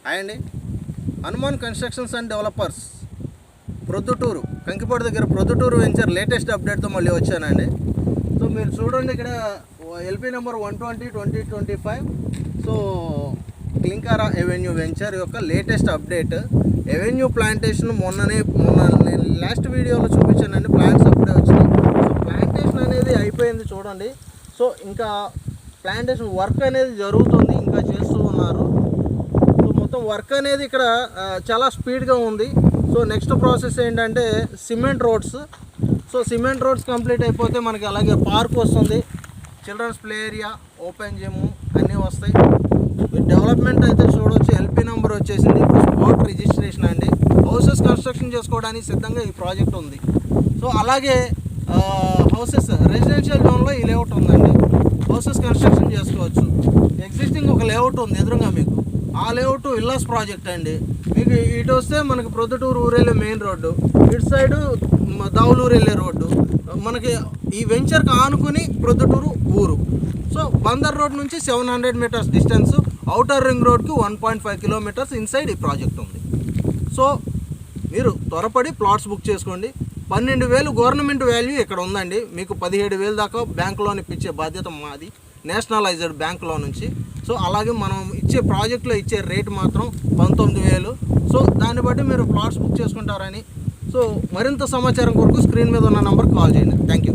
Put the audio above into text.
Hi అండి. Hanuman constructions and developers Proddatur Kankipadu దగ్గర Proddatur venture latest అప్డేట్తో మళ్ళీ వచ్చానండి. సో మీరు చూడండి, ఇక్కడ LP number 120/2025. So Klin Kaara avenue venture యొక్క లేటెస్ట్ అప్డేట్. ఎవెన్యూ ప్లాంటేషన్ మొన్న నేను లాస్ట్ వీడియోలో చూపించానండి. ప్లాంట్స్ అప్పుడే వచ్చినాయి. సో ప్లాంటేషన్ అనేది అయిపోయింది చూడండి. సో ఇంకా ప్లాంటేషన్ వర్క్ అనేది జరుగుతుంది, ఇంకా చేస్తూ ఉన్నారు. సో మొత్తం వర్క్ అనేది ఇక్కడ చాలా స్పీడ్గా ఉంది. సో నెక్స్ట్ ప్రాసెస్ ఏంటంటే cement roads. So cement roads complete అయిపోతే మనకి అలాగే పార్క్ వస్తుంది, childrens play area, open gym అన్నీ వస్తాయి. డెవలప్మెంట్ అయితే చూడవచ్చు. ఎల్పీ నెంబర్ వచ్చేసింది, స్పాట్ రిజిస్ట్రేషన్ అండి. హౌసెస్ కన్స్ట్రక్షన్ చేసుకోవడానికి సిద్ధంగా ఈ ప్రాజెక్ట్ ఉంది. సో అలాగే హౌసెస్ రెసిడెన్షియల్ జోన్లో ఈ లేఅవుట్ ఉందండి. హౌసెస్ కన్స్ట్రక్షన్ చేసుకోవచ్చు. ఎగ్జిస్టింగ్ ఒక లేఅవుట్ ఉంది ఎదురుగా మీకు. ఆ లేఅవుట్ విల్లాస్ ప్రాజెక్ట్ అండి. మీకు ఇటు వస్తే మనకి ప్రొద్దుటూరు ఊరెళ్ళే మెయిన్ రోడ్డు, ఇటు సైడు దావులూరు వెళ్ళే రోడ్డు. మనకి ఈ వెంచర్కి ఆనుకుని ప్రొద్దుటూరు ఊరు. సో బందర్ రోడ్ నుంచి 700 మీటర్స్ డిస్టెన్స్, అవుటర్ రింగ్ రోడ్కి 1.5 కిలోమీటర్స్ ఇన్సైడ్ ఈ ప్రాజెక్ట్ ఉంది. సో మీరు త్వరపడి ప్లాట్స్ బుక్ చేసుకోండి. 12,000 గవర్నమెంట్ వాల్యూ ఇక్కడ ఉందండి. మీకు 17,000 దాకా బ్యాంక్ లోన్ ఇప్పించే బాధ్యత మాది, నేషనలైజ్డ్ బ్యాంక్ లోన్ నుంచి. సో అలాగే మనం ఇచ్చే ప్రాజెక్ట్లో ఇచ్చే రేట్ మాత్రం 19,000. సో దాన్ని బట్టి మీరు ప్లాట్స్ బుక్ చేసుకుంటారని. సో మరింత సమాచారం కొరకు స్క్రీన్ మీద ఉన్న నెంబర్కి కాల్ చేయండి. Thank you.